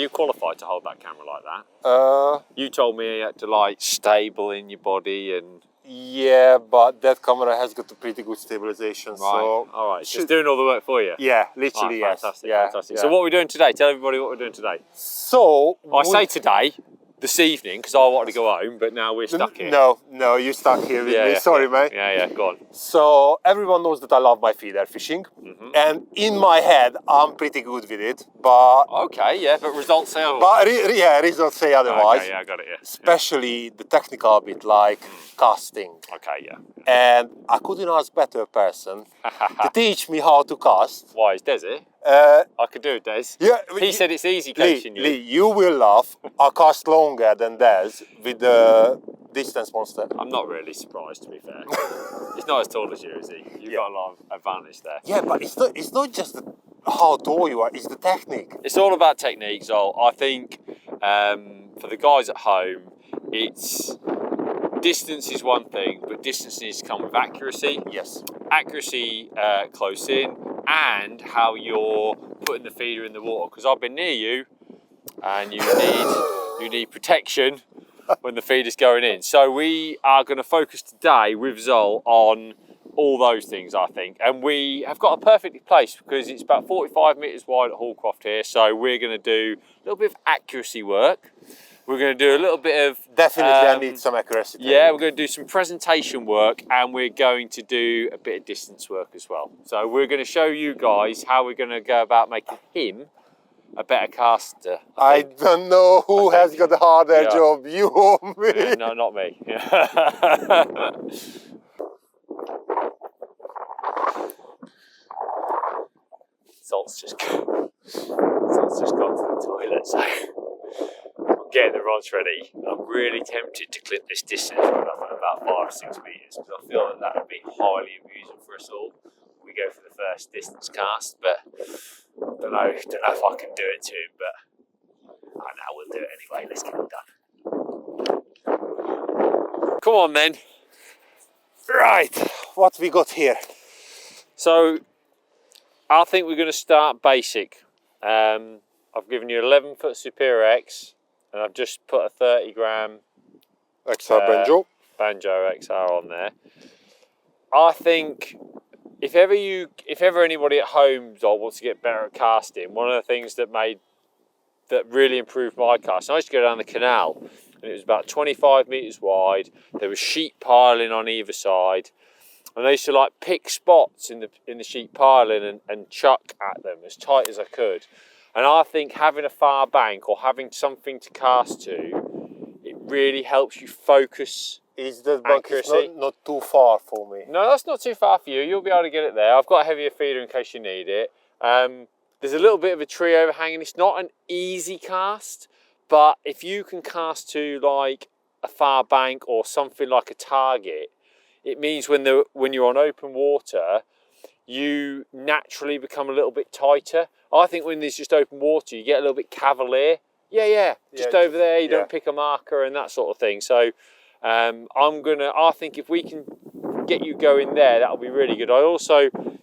you qualified to hold that camera like that? You told me you had to like stable in your body and... Yeah, but that camera has got a pretty good stabilization. Right, so all right, it's doing all the work for you? Yeah, literally, oh, yes. Fantastic, yeah, fantastic. Yeah. So what are we doing today? Tell everybody what we're doing today. So... I say today, this evening, because I wanted to go home, but now we're stuck here. No, you're stuck here with me. Sorry, mate. Yeah, go on. So everyone knows that I love my feeder fishing, and in my head I'm pretty good with it. But okay, yeah, but results say otherwise. But results say otherwise. Okay, yeah, I got it. Yeah. Especially the technical bit, like casting. Okay, yeah. And I couldn't ask better person to teach me how to cast. Why is Des here? I could do it, Des. Yeah, he said it's easy coaching you. Lee, you will laugh. I cast longer than Des with the distance monster. I'm not really surprised, to be fair. He's not as tall as you, is he? You've got a lot of advantage there. Yeah, but it's not just how tall you are, it's the technique. It's all about technique, Zsolt. I think for the guys at home, it's distance is one thing, but distance needs to come with accuracy. Yes. Accuracy close in, and how you're putting the feeder in the water. Because I've been near you, and you need protection when the feeder's going in. So we are going to focus today with Zsolt on all those things, I think. And we have got a perfectly placed because it's about 45 metres wide at Hallcroft here. So we're going to do a little bit of accuracy work. We're going to do a little bit of... Definitely I need some accuracy. Yeah, we're going to do some presentation work and we're going to do a bit of distance work as well. So we're going to show you guys how we're going to go about making him a better caster. I don't know who has got a harder job, you or me. Yeah, no, not me. Zolt's just gone to the toilet, so I'm getting the rods ready. I'm really tempted to clip this distance rod up at about 5 or 6 metres because I feel that would be highly amusing for us all. We go for the first distance cast, but don't know if I can do it to him, but I know we'll do it anyway. Let's get it done. Come on then. Right, what we got here? So I think we're going to start basic. I've given you 11-foot Superior X, and I've just put a 30-gram XR Banjo XR on there. I think if ever anybody at home wants to get better at casting, one of the things that really improved my casting, I used to go down the canal, and it was about 25 metres wide. There was sheet piling on either side. And I used to like pick spots in the sheet piling and chuck at them as tight as I could. And I think having a far bank or having something to cast to, it really helps you focus. Is the bank not too far for me? No, that's not too far for you. You'll be able to get it there. I've got a heavier feeder in case you need it. There's a little bit of a tree overhanging. It's not an easy cast, but if you can cast to like a far bank or something like a target, it means when you're on open water, you naturally become a little bit tighter. I think when there's just open water, you get a little bit cavalier. Just over there, you don't pick a marker and that sort of thing. So I think if we can get you going there, that'll be really good.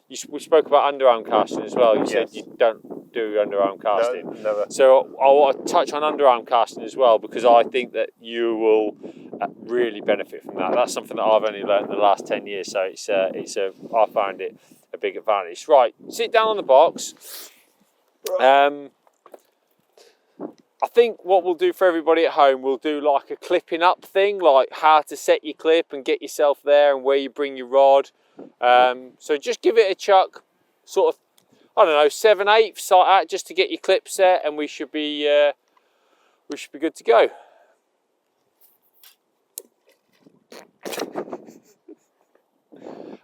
We spoke about underarm casting as well. You said you don't do underarm casting. No, never. So I want to touch on underarm casting as well because I think that you will really benefit from that. That's something that I've only learned in the last 10 years. So I found it a big advantage. Right, sit down on the box. I think what we'll do for everybody at home, we'll do like a clipping up thing, like how to set your clip and get yourself there and where you bring your rod. So just give it a chuck, sort of, I don't know, 7/8 like that, just to get your clip set, and we should be good to go.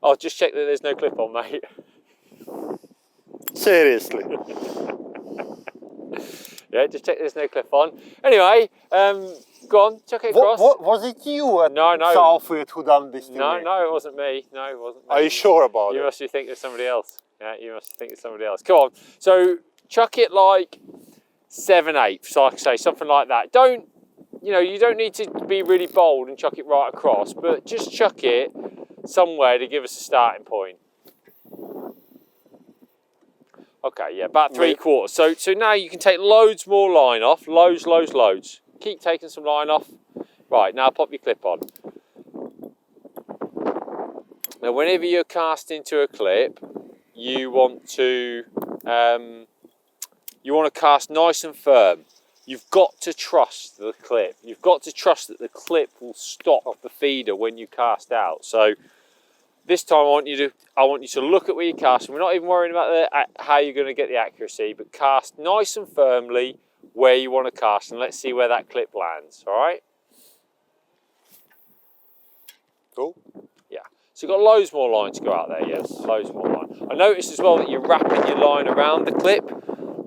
I'll just check that there's no clip on, mate. Seriously. Yeah, just check there's no clip on. Anyway, go on, chuck it across. What was it you at Southfield who done this to me? No, it wasn't me. No, it wasn't me. Are you sure about it? You must be thinking of somebody else. Yeah, you must think it's somebody else. Come on. So chuck it like 7/8, so like I say, something like that. You don't need to be really bold and chuck it right across, but just chuck it somewhere to give us a starting point. Okay, yeah, about 3/4. So now you can take loads more line off, loads. Keep taking some line off. Right, now pop your clip on. Now, whenever you're casting to a clip, you want to cast nice and firm. You've got to trust the clip. You've got to trust that the clip will stop the feeder when you cast out. So this time I want you to look at where you're casting. We're not even worrying about how you're going to get the accuracy, but cast nice and firmly where you want to cast, and let's see where that clip lands. All right? Cool. Yeah. So you've got loads more line to go out there. Yes, loads more line. I noticed as well that you're wrapping your line around the clip.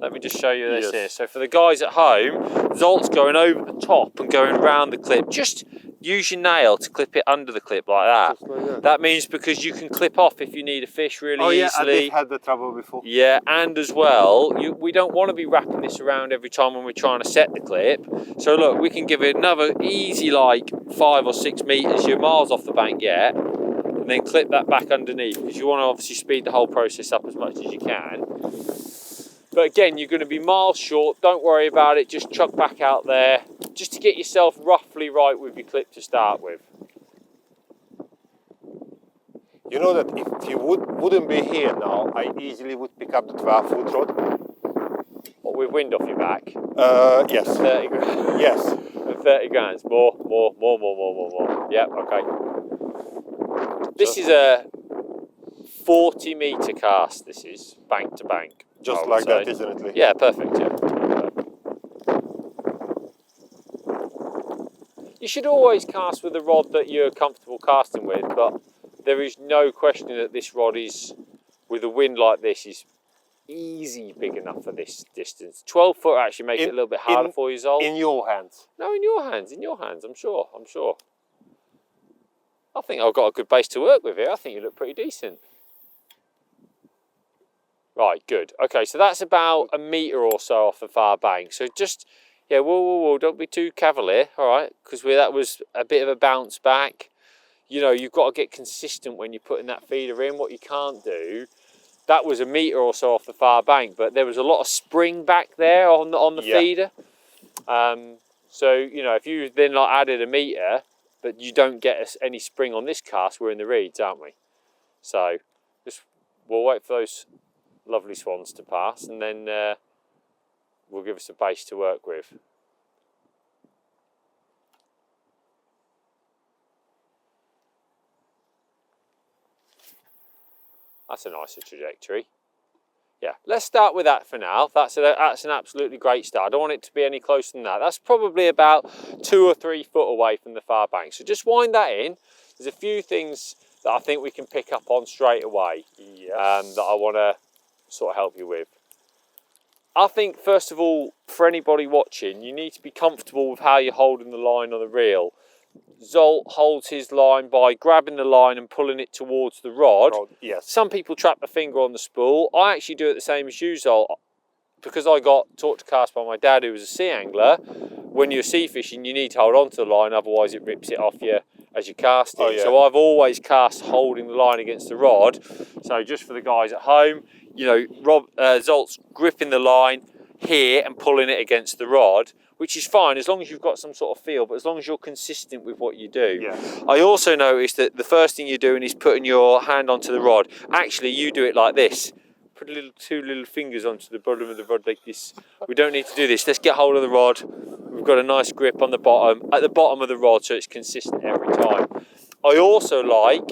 Let me just show you this here. So for the guys at home, Zsolt's going over the top and going around the clip. Just use your nail to clip it under the clip like that. Just like that. That means because you can clip off if you need a fish really easily. I did had the trouble before. Yeah, and as well, we don't want to be wrapping this around every time when we're trying to set the clip. So look, we can give it another easy like 5 or 6 meters. You're miles off the bank yet. And then clip that back underneath because you want to obviously speed the whole process up as much as you can. But again, you're going to be miles short. Don't worry about it. Just chuck back out there just to get yourself roughly right with your clip to start with. You know that if you wouldn't be here now, I easily would pick up the 12-foot rod. What, with wind off your back? Yes. 30 grand. Yes. 30 grand. More. Yep, okay. This is a 40-meter cast. This is bank to bank. Just like that, isn't it, Lee? Yeah, perfect. Yeah. You should always cast with a rod that you're comfortable casting with, but there is no question that this rod is, with a wind like this, is easy big enough for this distance. 12 foot actually makes it a little bit harder for you, Zsolt. In your hands? No, in your hands, I'm sure. I think I've got a good base to work with here. I think you look pretty decent. Right, good. Okay, so that's about a metre or so off the far bank. So just, yeah, whoa, don't be too cavalier, all right? Because that was a bit of a bounce back. You know, you've got to get consistent when you're putting that feeder in. What you can't do, that was a metre or so off the far bank, but there was a lot of spring back there on the feeder. So, you know, if you then like added a metre, but you don't get any spring on this cast, we're in the reeds, aren't we? So just we'll wait for those lovely swans to pass, and then will give us a base to work with. That's a nicer trajectory. Yeah, let's start with that for now. That's an absolutely great start. I don't want it to be any closer than that. That's probably about 2 or 3 foot away from the far bank. So just wind that in. There's a few things that I think we can pick up on straight away that I want to sort of help you with. I think first of all, for anybody watching, you need to be comfortable with how you're holding the line on the reel. Zsolt holds his line by grabbing the line and pulling it towards the rod. Yes. Some people trap a finger on the spool. I actually do it the same as you, Zsolt, because I got taught to cast by my dad, who was a sea angler. When you're sea fishing, you need to hold on to the line, otherwise it rips it off you as you cast it. Oh, yeah. So I've always cast holding the line against the rod. So just for the guys at home, you know, Zsolt's gripping the line here and pulling it against the rod, which is fine as long as you've got some sort of feel, but as long as you're consistent with what you do. Yeah. I also noticed that the first thing you're doing is putting your hand onto the rod. Actually, you do it like this. Put two little fingers onto the bottom of the rod like this. We don't need to do this. Let's get hold of the rod. We've got a nice grip on the bottom, at the bottom of the rod, so it's consistent every time. I also like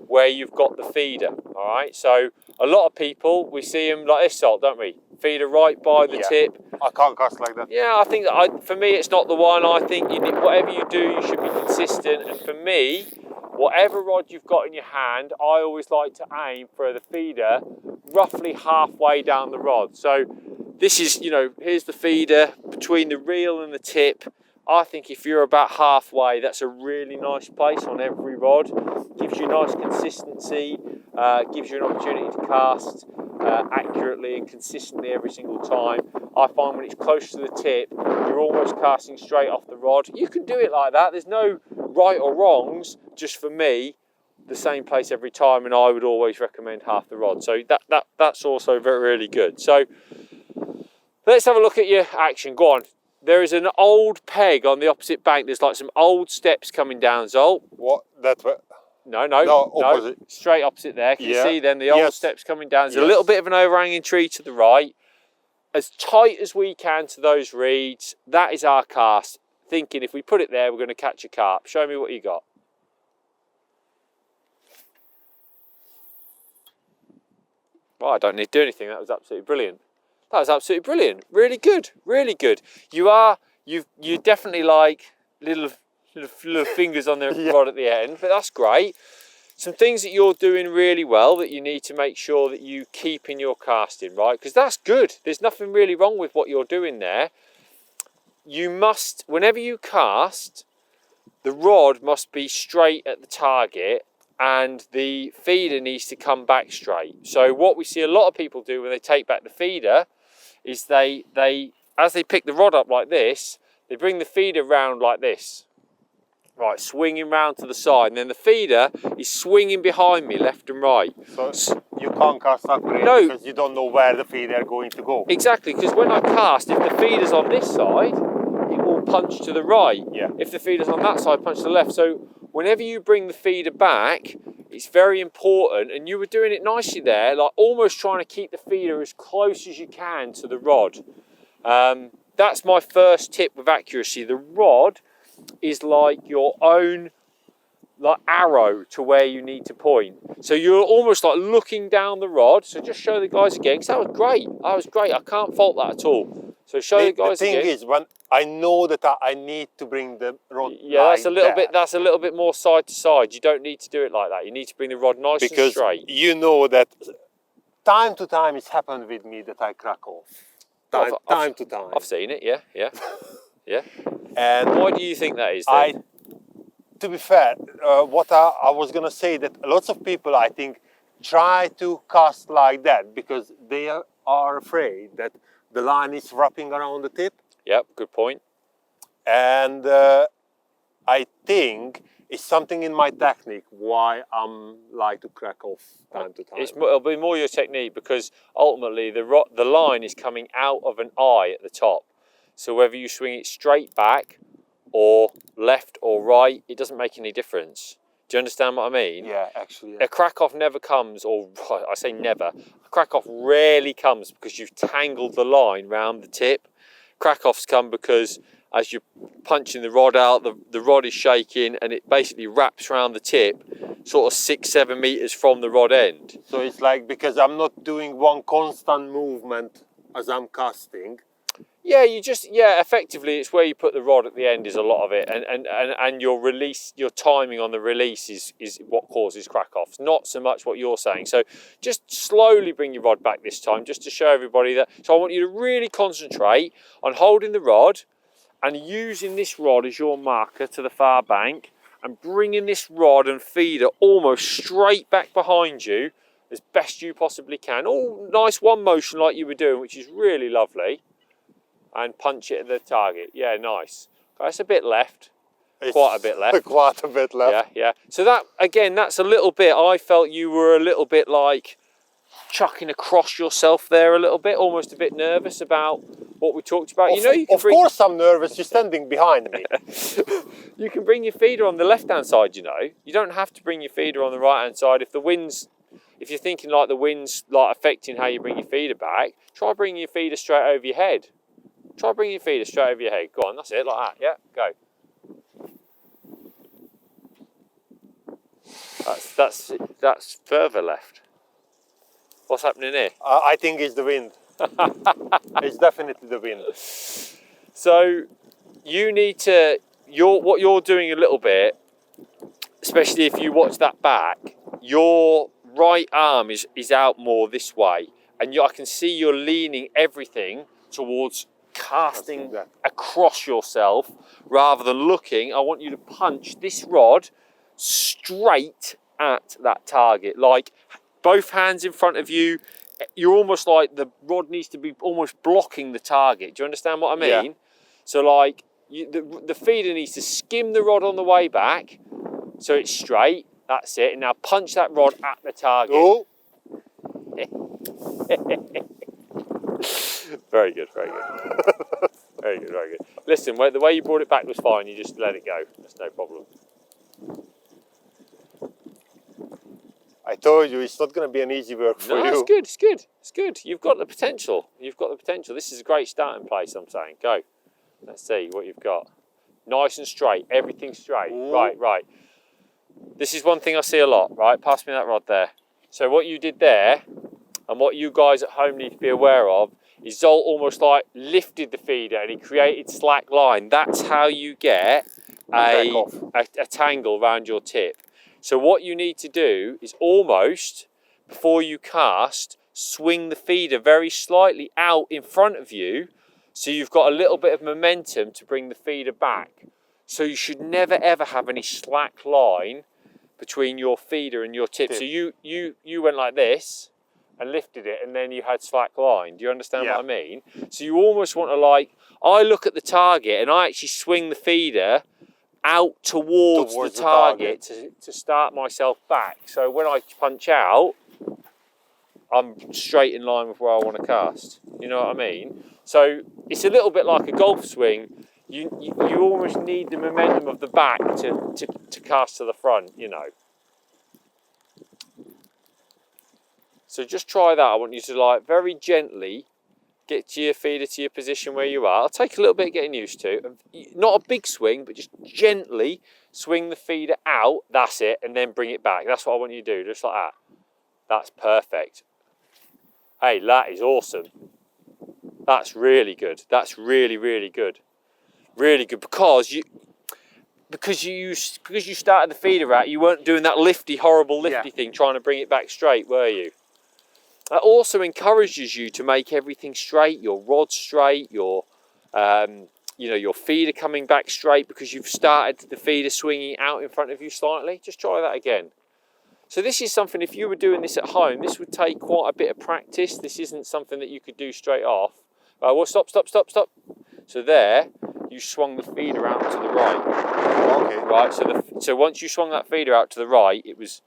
where you've got the feeder, all right? So a lot of people, we see them like this, Zsolt, don't we? Feeder right by the tip. I can't cast like that. Yeah, I think that for me, it's not the one. I think whatever you do, you should be consistent. And for me, whatever rod you've got in your hand, I always like to aim for the feeder roughly halfway down the rod. So this is, you know, here's the feeder between the reel and the tip. I think if you're about halfway, that's a really nice place on every rod. Gives you nice consistency, gives you an opportunity to cast accurately and consistently every single time. I find when it's close to the tip, you're almost casting straight off the rod. You can do it like that. There's no right or wrongs. Just for me, the same place every time, and I would always recommend half the rod. So that's also really good. So let's have a look at your action. Go on. There is an old peg on the opposite bank. There's like some old steps coming down, Zsolt. What? That way? No, opposite. Straight opposite there. Can you see then the old steps coming down? There's a little bit of an overhanging tree to the right. As tight as we can to those reeds, that is our cast. Thinking if we put it there, we're going to catch a carp. Show me what you got. Well, I don't need to do anything. That was absolutely brilliant. That was absolutely brilliant. Really good. Really good. You're definitely like little fingers on the rod at the end, but that's great. Some things that you're doing really well that you need to make sure that you keep in your casting, right? Because that's good. There's nothing really wrong with what you're doing there. You must, whenever you cast, the rod must be straight at the target and the feeder needs to come back straight. So what we see a lot of people do when they take back the feeder is they as they pick the rod up like this, they bring the feeder round like this. Right, swinging round to the side, and then the feeder is swinging behind me left and right. So you can't cast accurate because you don't know where the feeder are going to go. Exactly, because when I cast, if the feeder's on this side, it will punch to the right. Yeah. If the feeder's on that side, punch to the left. So whenever you bring the feeder back, it's very important, and you were doing it nicely there, like almost trying to keep the feeder as close as you can to the rod. That's my first tip with accuracy. The rod is like your own arrow to where you need to point. So you're almost like looking down the rod. So just show the guys again, because that was great. That was great. I can't fault that at all. So show the guys again. The thing is, when I know that I need to bring the rod, that's a little bit more side to side. You don't need to do it like that. You need to bring the rod nice and straight. You know that time to time it's happened with me that I crack off. Time to time. I've seen it. Yeah. Yeah. And why do you think that is then? To be fair, what I was going to say that lots of people, I think, try to cast like that because they are afraid that the line is wrapping around the tip. Yep, good point. And I think it's something in my technique why I'm like to crack off time to time. It'll be more your technique because ultimately the line is coming out of an eye at the top. So whether you swing it straight back or left or right, it doesn't make any difference. Do you understand what I mean? Yeah, actually. Yeah. A crack-off never comes, or I say never, a crack-off rarely comes because you've tangled the line round the tip. Crack-offs come because as you're punching the rod out, the rod is shaking and it basically wraps around the tip, sort of 6-7 meters from the rod end. So it's like, because I'm not doing one constant movement as I'm casting. Yeah, effectively it's where you put the rod at the end is a lot of it, and your release, your timing on the release is what causes crack-offs, not so much what you're saying. So just slowly bring your rod back this time, just to show everybody that. So I want you to really concentrate on holding the rod and using this rod as your marker to the far bank and bringing this rod and feeder almost straight back behind you as best you possibly can. All nice one motion like you were doing, which is really lovely. And punch it at the target. Yeah, nice. That's a bit left. Quite a bit left. Quite a bit left. Yeah. So that, again, that's a little bit, I felt you were a little bit like chucking across yourself there a little bit, almost a bit nervous about what we talked about. Of course I'm nervous, you're standing behind me. You can bring your feeder on the left-hand side, you know. You don't have to bring your feeder on the right-hand side. If you're thinking like the wind's like affecting how you bring your feeder back, try bringing your feeder straight over your head. Try bringing your feeder straight over your head. Go on, that's it, like that. Yeah, go. That's further left. What's happening here? I think it's the wind. It's definitely the wind. So you need to, what you're doing a little bit, especially if you watch that back, your right arm is out more this way, and I can see you're leaning everything towards casting across yourself rather than looking. I want you to punch this rod straight at that target, like both hands in front of you. You're almost like the rod needs to be almost blocking the target. Do you understand what I mean? Yeah. So like the feeder needs to skim the rod on the way back so it's straight, That's it. And now punch that rod at the target. Oh. Very good, very good. Very good, very good. Listen, the way you brought it back was fine. You just let it go. That's no problem. I told you, it's not going to be an easy work for you. No, it's good, it's good, it's good. You've got the potential. You've got the potential. This is a great starting place, I'm saying. Go. Let's see what you've got. Nice and straight, everything straight. Ooh. Right, right. This is one thing I see a lot, right? Pass me that rod there. So what you did there, and what you guys at home need to be aware of, is Zsolt almost like lifted the feeder and he created slack line. That's how you get a tangle around your tip. So what you need to do is almost, before you cast, swing the feeder very slightly out in front of you, so you've got a little bit of momentum to bring the feeder back. So you should never ever have any slack line between your feeder and your tip. So you went like this and lifted it, and then you had slack line. Do you understand what I mean? So you almost want to, like, I look at the target and I actually swing the feeder out towards the target to start myself back. So when I punch out, I'm straight in line with where I want to cast. You know what I mean? So it's a little bit like a golf swing. You almost need the momentum of the back to cast to the front, you know. So just try that. I want you to, like, very gently get to your feeder to your position where you are. It'll take a little bit of getting used to. Not a big swing, but just gently swing the feeder out. That's it, and then bring it back. That's what I want you to do, just like that. That's perfect. Hey, that is awesome. That's really good. That's really, really good. Really good, because you started the feeder out, you weren't doing that horrible lifty thing, trying to bring it back straight, were you? That also encourages you to make everything straight, your rod straight, your your feeder coming back straight, because you've started the feeder swinging out in front of you slightly. Just try that again. So this is something, if you were doing this at home, this would take quite a bit of practice. This isn't something that you could do straight off. Well, stop. So there, you swung the feeder out to the right. Okay. Right, so once you swung that feeder out to the right, it was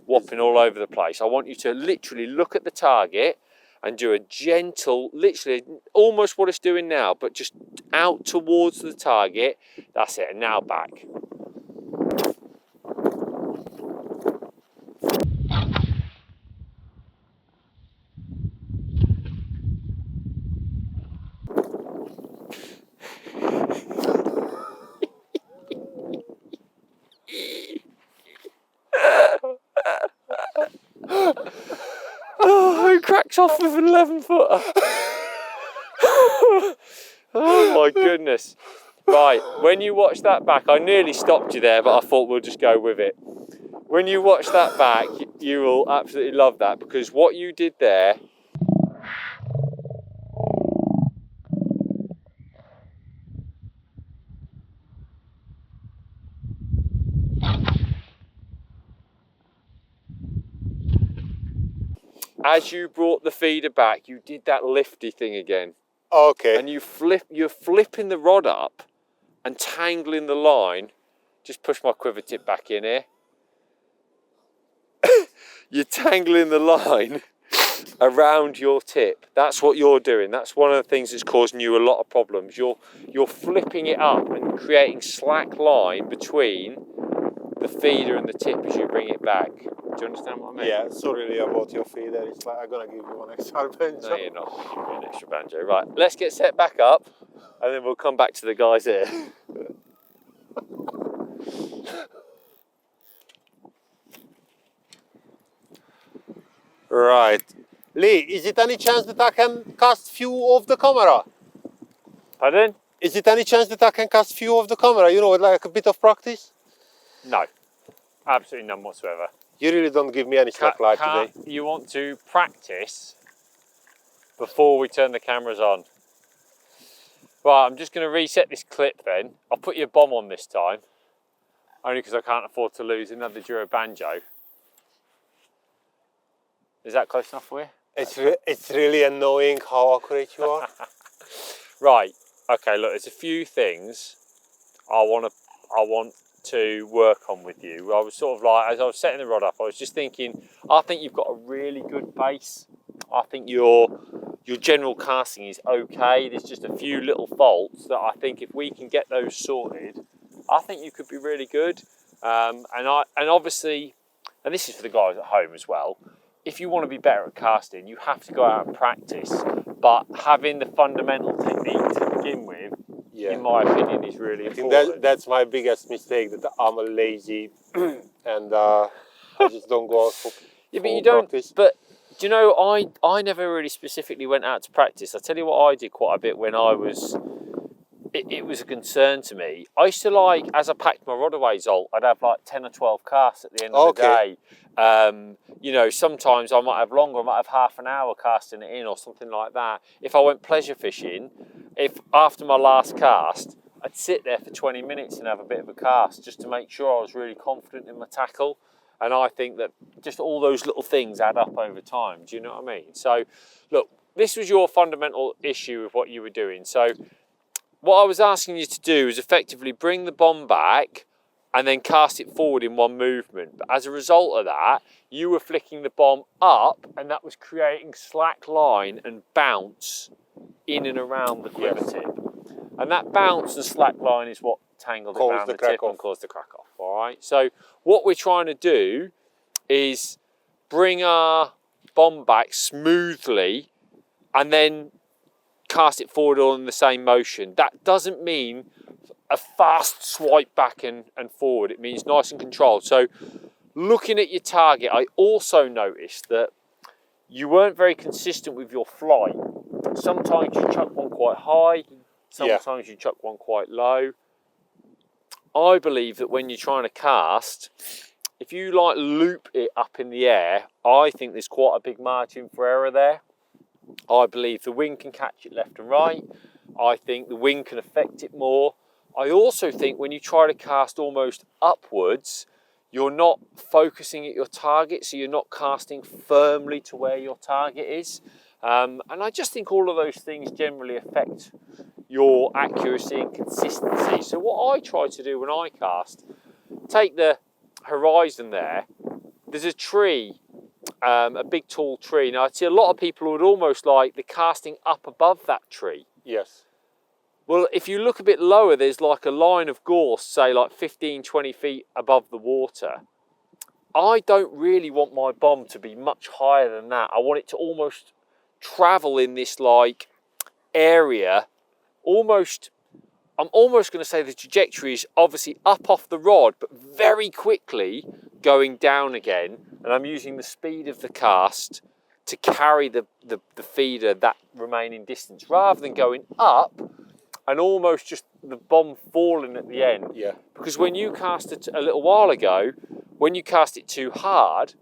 whopping all over the place. I want you to literally look at the target and do a gentle, literally almost what it's doing now, but just out towards the target. That's it, and now back. Oh, who cracks off with an 11-footer? Oh my goodness. Right, when you watch that back, I nearly stopped you there, but I thought we'll just go with it. When you watch that back, you will absolutely love that, because what you did there, as you brought the feeder back, you did that lifty thing again. Okay. And you're flipping the rod up and tangling the line. Just push my quiver tip back in here. You're tangling the line around your tip. That's what you're doing. That's one of the things that's causing you a lot of problems. You're flipping it up and creating slack line between the feeder and the tip as you bring it back. Do you understand what I mean? Yeah, sorry Lee, about your feeder. It's like I'm gonna give you one extra banjo. No, you're not. Give me an extra banjo. Right, let's get set back up, and then we'll come back to the guys here. Right. Lee, is it any chance that I can cast few of the camera? Pardon? Is it any chance that I can cast few of the camera? You know, like a bit of practice? No, absolutely none whatsoever. You really don't give me any slack line today. You want to practice before we turn the cameras on. Right, I'm just going to reset this clip then. I'll put your bomb on this time, only because I can't afford to lose another Duro banjo. Is that close enough for you? It's really annoying how accurate you are. Right, okay, look, there's a few things I want to work on with you. I was sort of like, as I was setting the rod up, I was just thinking, I think you've got a really good base. I think your general casting is okay. There's just a few little faults that I think if we can get those sorted, I think you could be really good. And obviously, and this is for the guys at home as well, if you want to be better at casting, you have to go out and practice. But having the fundamental technique to begin with, in my opinion, is really important. I think that's my biggest mistake, that I'm a lazy and I just don't go out for but you don't. practice. But do you know, I never really specifically went out to practice. I tell you what I did quite a bit when I was. It was a concern to me. I used to, like, as I packed my rod away, Zsolt, I'd have like 10 or 12 casts at the end of the day. You know, sometimes I might have longer, I might have half an hour casting it in or something like that. If I went pleasure fishing, if after my last cast, I'd sit there for 20 minutes and have a bit of a cast just to make sure I was really confident in my tackle. And I think that just all those little things add up over time. Do you know what I mean? So, look, this was your fundamental issue with what you were doing. So, what I was asking you to do is effectively bring the bomb back and then cast it forward in one movement. But as a result of that, you were flicking the bomb up, and that was creating slack line and bounce in and around the quiver tip. And that bounce and slack line is what tangled it around the tip and caused the crack off. All right. So what we're trying to do is bring our bomb back smoothly and then cast it forward all in the same motion. That doesn't mean a fast swipe back and forward. It means nice and controlled. So looking at your target, I also noticed that you weren't very consistent with your flight. Sometimes you chuck one quite high, sometimes you chuck one quite low. I believe that when you're trying to cast, if you like loop it up in the air, I think there's quite a big margin for error there. I believe the wind can catch it left and right. I think the wind can affect it more. I also think when you try to cast almost upwards, you're not focusing at your target, so you're not casting firmly to where your target is. And I just think all of those things generally affect your accuracy and consistency. So what I try to do when I cast, take the horizon there, there's a tree, a big tall tree. Now I see a lot of people would almost like the casting up above that tree. Yes. Well, if you look a bit lower, there's like a line of gorse, say like 15, 20 feet above the water. I don't really want my bomb to be much higher than that. I want it to almost travel in this like area, almost, I'm almost going to say the trajectory is obviously up off the rod, but very quickly going down again. And I'm using the speed of the cast to carry the feeder that remaining distance, rather than going up and almost just the bomb falling at the end. Yeah. Because when you cast it a little while ago, when you cast it too hard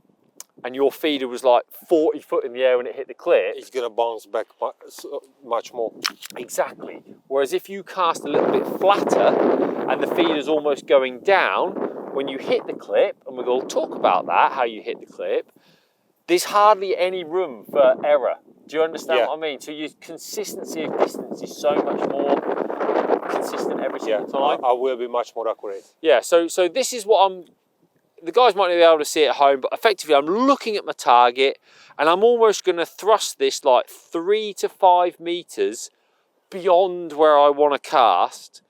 and your feeder was like 40 foot in the air when it hit the clip, it's going to bounce back much more. Exactly. Whereas if you cast a little bit flatter and the feeder's almost going down, when you hit the clip, and we'll talk about that, how you hit the clip, there's hardly any room for error. Do you understand what I mean? So your consistency of distance is so much more consistent every single time. I will be much more accurate. Yeah, so this is what the guys might not be able to see at home, but effectively I'm looking at my target and I'm almost going to thrust this like 3 to 5 meters beyond where I want to cast,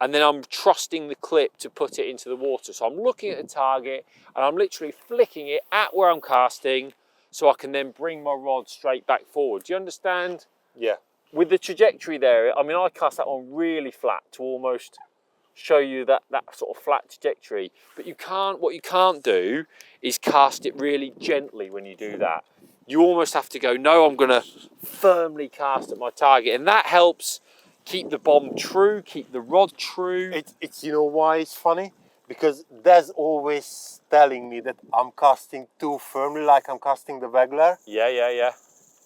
and then I'm trusting the clip to put it into the water. So I'm looking at the target and I'm literally flicking it at where I'm casting, so I can then bring my rod straight back forward. Do you understand? Yeah. With the trajectory there, I mean, I cast that one really flat to almost show you that sort of flat trajectory. But what you can't do is cast it really gently when you do that. You almost have to go, no, I'm going to firmly cast at my target. And that helps keep the bomb true, keep the rod true. It's you know why it's funny? Because Des always telling me that I'm casting too firmly, like I'm casting the Wegler. Yeah.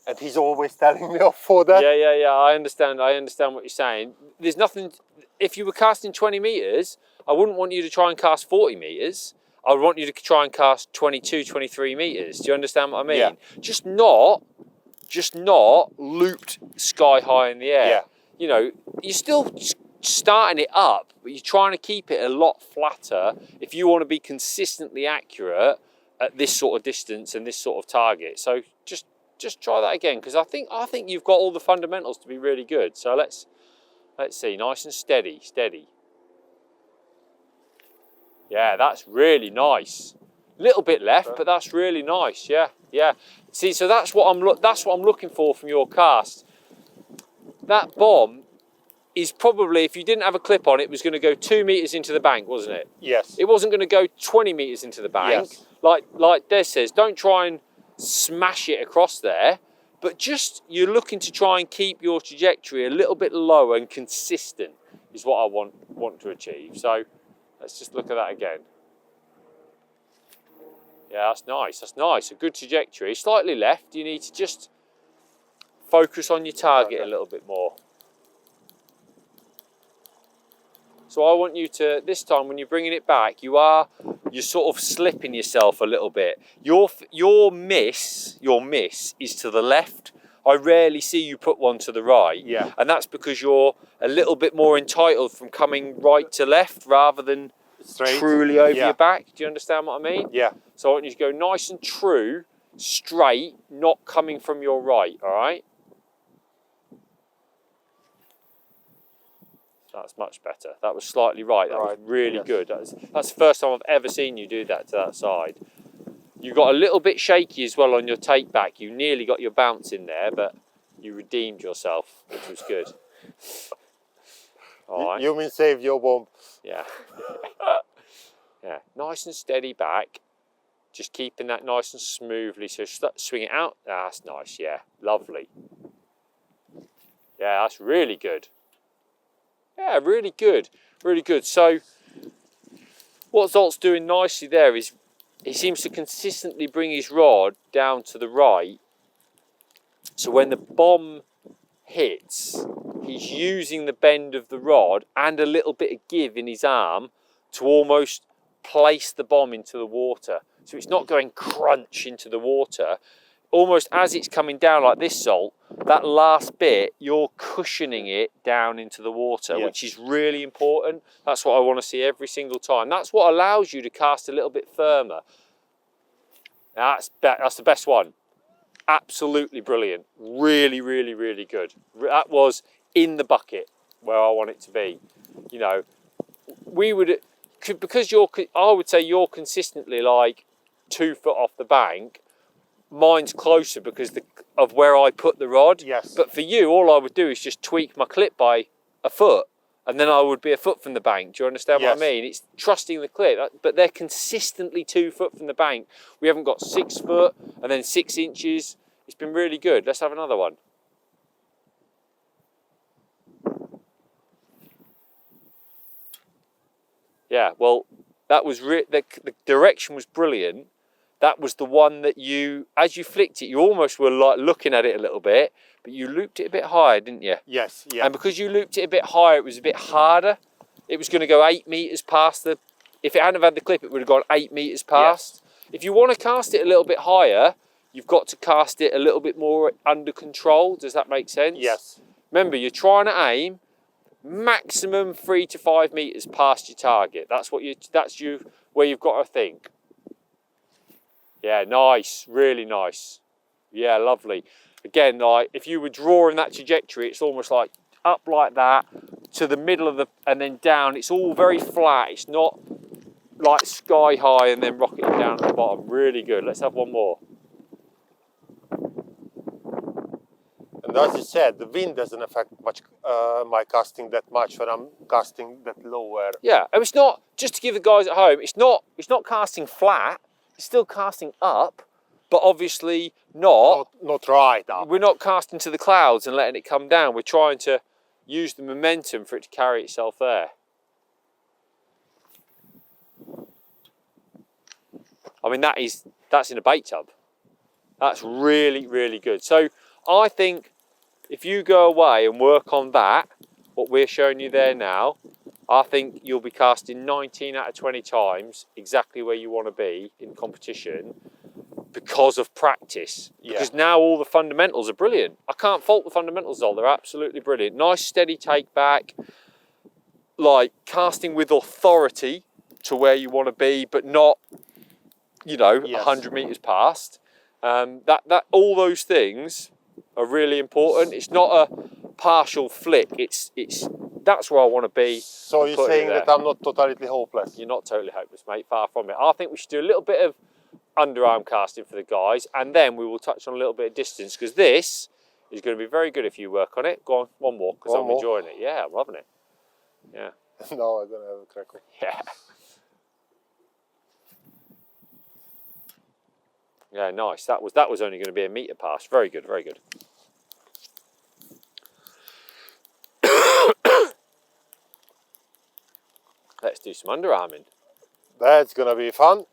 And he's always telling me off for that. Yeah. I understand what you're saying. There's nothing, if you were casting 20 meters, I wouldn't want you to try and cast 40 meters. I would want you to try and cast 22, 23 meters. Do you understand what I mean? Yeah. Just not looped sky high in the air. Yeah. You know, you're still starting it up, but you're trying to keep it a lot flatter if you want to be consistently accurate at this sort of distance and this sort of target. So just try that again, because I think you've got all the fundamentals to be really good. So let's see, nice and steady. Yeah, that's really nice. Little bit left, but that's really nice. Yeah. See, so that's what I'm looking for from your cast. That bomb is probably, if you didn't have a clip on, it was going to go 2 meters into the bank, wasn't it? Yes. It wasn't going to go 20 meters into the bank. Yes. Like Des says, don't try and smash it across there, but just you're looking to try and keep your trajectory a little bit lower and consistent is what I want to achieve. So let's just look at that again. Yeah, that's nice. A good trajectory. Slightly left. You need to just focus on your target a little bit more. So I want you to, this time when you're bringing it back, you're sort of slipping yourself a little bit. Your miss is to the left. I rarely see you put one to the right. Yeah. And that's because you're a little bit more entitled from coming right to left rather than Straight. truly over your back. Do you understand what I mean? Yeah. So I want you to go nice and true, straight, not coming from your right, all right? That's much better. That was slightly right. That was really good. That's the first time I've ever seen you do that to that side. You got a little bit shaky as well on your take back. You nearly got your bounce in there, but you redeemed yourself, which was good. All right. You mean save your bomb? Yeah. Yeah. Nice and steady back. Just keeping that nice and smoothly. So swing it out. That's nice. Yeah. Lovely. Yeah, that's really good. Yeah, really good. So what Zsolt's doing nicely there is he seems to consistently bring his rod down to the right. So when the bomb hits, he's using the bend of the rod and a little bit of give in his arm to almost place the bomb into the water. So it's not going crunch into the water. Almost as it's coming down like this, Zsolt, that last bit, you're cushioning it down into the water, which is really important. That's what I want to see every single time. That's what allows you to cast a little bit firmer. That's the best one. Absolutely brilliant. Really, really, really good. That was in the bucket where I want it to be. You know, because I would say you're consistently like 2 foot off the bank. Mine's closer because of where I put the rod. Yes. But for you, all I would do is just tweak my clip by a foot, and then I would be a foot from the bank. Do you understand what I mean? It's trusting the clip, but they're consistently 2 foot from the bank. We haven't got 6 foot and then 6 inches. It's been really good. Let's have another one. Yeah, well, that was the direction was brilliant. That was the one that as you flicked it, you almost were like looking at it a little bit, but you looped it a bit higher, didn't you? Yes, yeah. And because you looped it a bit higher, it was a bit harder. It was going to go 8 meters past if it hadn't have had the clip, it would have gone 8 meters past. Yes. If you want to cast it a little bit higher, you've got to cast it a little bit more under control. Does that make sense? Yes. Remember, you're trying to aim maximum 3 to 5 meters past your target. That's where you've got to think. Yeah, nice, really nice. Yeah, lovely. Again, like if you were drawing that trajectory, it's almost like up like that to the middle and then down. It's all very flat. It's not like sky high and then rocketing down at the bottom. Really good. Let's have one more. And as you said, the wind doesn't affect my casting that much when I'm casting that lower. Yeah, and it's not, just to give the guys at home, it's not casting flat. It's still casting up, but obviously not right up. We're not casting to the clouds and letting it come down. We're trying to use the momentum for it to carry itself there. I mean, that's in a bait tub. That's really, really good. So I think if you go away and work on that, what we're showing you there now, I think you'll be casting 19 out of 20 times exactly where you want to be in competition because of practice. Yeah. Because now all the fundamentals are brilliant. I can't fault the fundamentals though, they're absolutely brilliant. Nice steady take back. like casting with authority to where you want to be, but not, you know, 100 meters past. That all those things are really important. It's not a partial flick. It's that's where I want to be. So you're saying that I'm not totally hopeless? You're not totally hopeless, mate. Far from it. I think we should do a little bit of underarm casting for the guys, and then we will touch on a little bit of distance, because this is going to be very good if you work on it. Go on, one more, because I'm enjoying it. Yeah, I'm loving it. Yeah. No, I don't have a crackle. Yeah. Yeah, nice. That was only going to be a metre pass. Very good, very good. Let's do some underarming. That's going to be fun.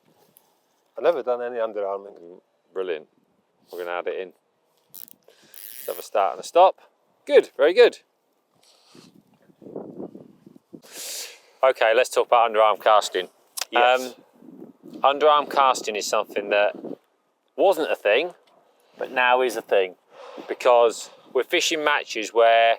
I've never done any underarming. Brilliant. We're going to add it in. Let's have a start and a stop. Good, very good. Okay, let's talk about underarm casting. Yes. Underarm casting is something that wasn't a thing, but now is a thing, because we're fishing matches where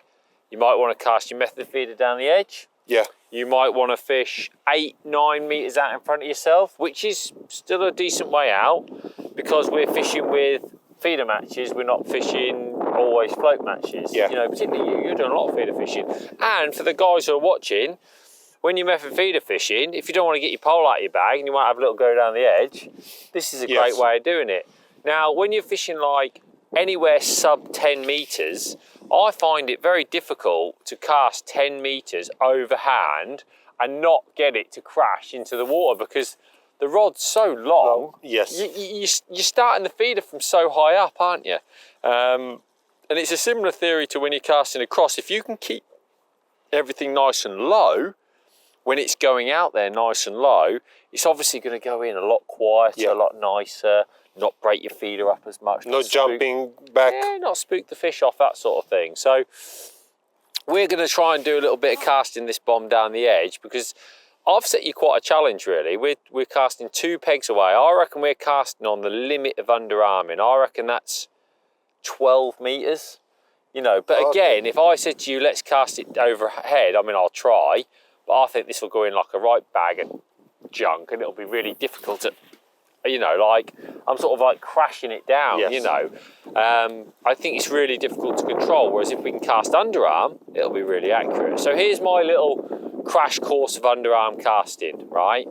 you might want to cast your method feeder down the edge. Yeah. You might want to fish 8-9 meters out in front of yourself, which is still a decent way out, because we're fishing with feeder matches. We're not fishing always float matches. Yeah. You know, particularly you're doing a lot of feeder fishing. And for the guys who are watching, when you're method feeder fishing, if you don't want to get your pole out of your bag and you might have a little go down the edge, this is a great way of doing it. Now, when you're fishing like anywhere sub 10 meters, I find it very difficult to cast 10 meters overhand and not get it to crash into the water, because the rod's so long. Yes. You're starting the feeder from so high up, aren't you? And it's a similar theory to when you're casting across. If you can keep everything nice and low, when it's going out there nice and low, it's obviously going to go in a lot quieter, a lot nicer, not break your feeder up as much. Not jumping back. Yeah, not spook the fish off, that sort of thing. So we're going to try and do a little bit of casting this bomb down the edge, because I've set you quite a challenge, really. We're casting 2 pegs away. I reckon we're casting on the limit of underarming. I reckon that's 12 meters. You know, but again, if I said to you, let's cast it overhead, I mean, I'll try, but I think this will go in like a right bag of junk, and it'll be really difficult to, you know, like, I'm sort of like crashing it down, you know. I think it's really difficult to control, whereas if we can cast underarm, it'll be really accurate. So here's my little crash course of underarm casting, right?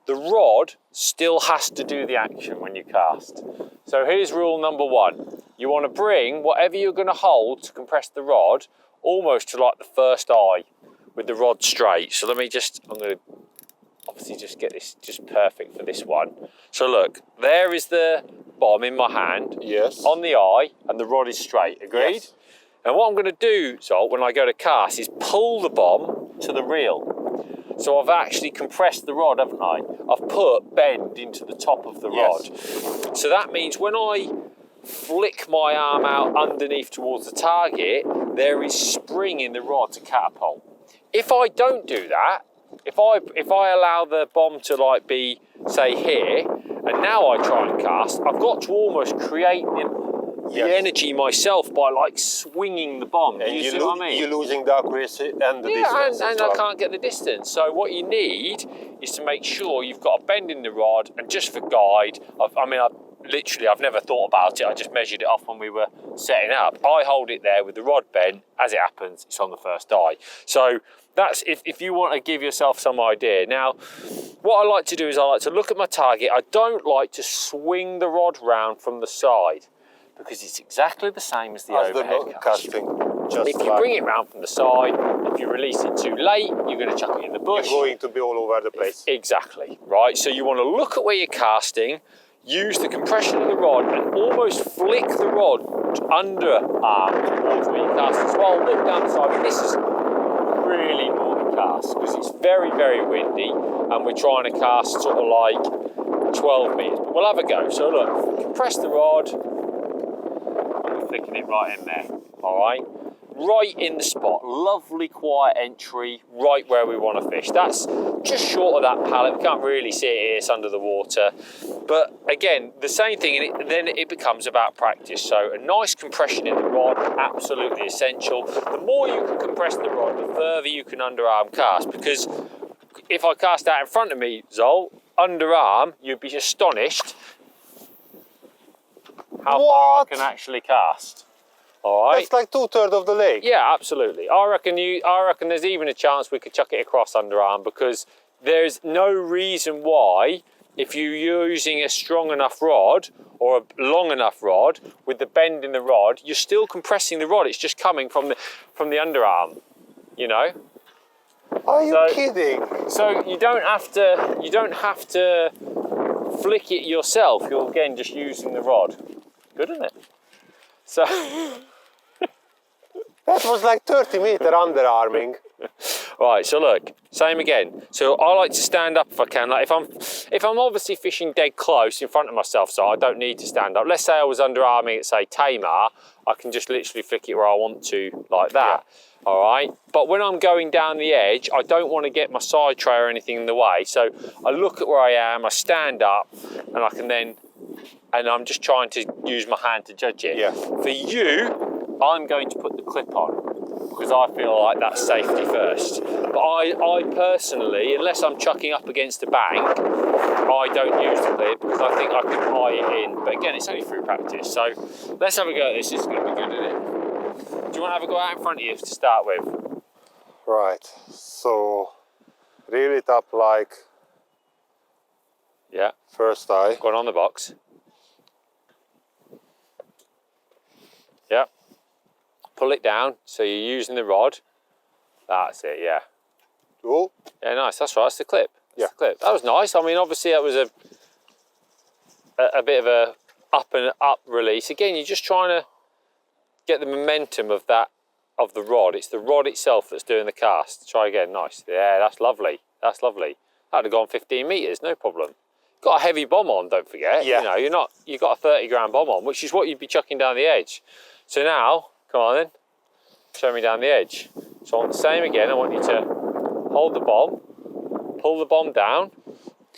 The rod still has to do the action when you cast. So here's rule number 1. You want to bring whatever you're going to hold to compress the rod almost to like the first eye with the rod straight. So let me just, I'm going to obviously just get this just perfect for this one. So look, there is the bomb in my hand, on the eye, and the rod is straight, agreed? Yes. And what I'm going to do, Zsolt, when I go to cast, is pull the bomb to the reel. So I've actually compressed the rod, haven't I? I've put bend into the top of the rod. So that means when I flick my arm out underneath towards the target, there is spring in the rod to catapult. If I don't do that, if I allow the bomb to like be, say, here, and now I try and cast, I've got to almost create the energy myself by like swinging the bomb. Do you see what I mean? You're losing the accuracy and the distance. and I can't get the distance. So what you need is to make sure you've got a bend in the rod, and just for guide, I've never thought about it. I just measured it off when we were setting up. I hold it there with the rod bent. As it happens, it's on the first eye. So that's if you want to give yourself some idea. Now, what I like to do is I like to look at my target. I don't like to swing the rod round from the side, because it's exactly the same as the overhead casting. If you bring it round from the side, if you release it too late, you're going to chuck it in the bush. You're going to be all over the place. Exactly, right? So you want to look at where you're casting, use the compression of the rod, and almost flick the rod underarm towards where you're casting. So I'll look down the side. This is really naughty cast, because it's very, very windy, and we're trying to cast sort of like 12 meters. But we'll have a go. So look, compress the rod, and we're flicking it right in there, all right? Right in the spot, lovely quiet entry, right where we want to fish. That's just short of that pallet. We can't really see it here, it's under the water. But again, the same thing, and then it becomes about practice. So a nice compression in the rod, absolutely essential. The more you can compress the rod, the further you can underarm cast, because if I cast out in front of me, Zsolt, underarm, you'd be astonished how far I can actually cast. All right. That's like 2/3 of the leg. Yeah, absolutely. I reckon there's even a chance we could chuck it across underarm, because there's no reason why, if you're using a strong enough rod or a long enough rod with the bend in the rod, you're still compressing the rod. It's just coming from the underarm, you know. Are you kidding? So you don't have to flick it yourself. You're again just using the rod. Good, isn't it? So that was like 30-meter underarming. Right, so look, same again. So I like to stand up if I can. Like if I'm obviously fishing dead close in front of myself, so I don't need to stand up. Let's say I was underarming at, say, Tamar, I can just literally flick it where I want to, like that. Yeah. All right. But when I'm going down the edge, I don't want to get my side tray or anything in the way. So I look at where I am, I stand up, and I can then, and I'm just trying to use my hand to judge it. Yeah. For you, I'm going to put the clip on, because I feel like that's safety first. But I personally, unless I'm chucking up against a bank, I don't use the clip, because I think I can eye it in. But again, it's only through practice. So let's have a go at this. This is going to be good, isn't it? Do you want to have a go out in front of you to start with? Right. So reel it up like. Yeah. First eye. Going on the box. Yeah. Pull it down, so you're using the rod. That's it, yeah. Oh. Yeah, nice, that's right, that's the clip. That's the clip. That was nice. I mean, obviously that was a bit of a up and up release. Again, you're just trying to get the momentum of the rod. It's the rod itself that's doing the cast. Try again, nice. Yeah, that's lovely. That's lovely. That'd have gone 15 meters, no problem. Got a heavy bomb on, don't forget. Yeah. You know, you've got a 30-gram bomb on, which is what you'd be chucking down the edge. So now, come on then, show me down the edge. So I want the same again. I want you to hold the bomb, pull the bomb down.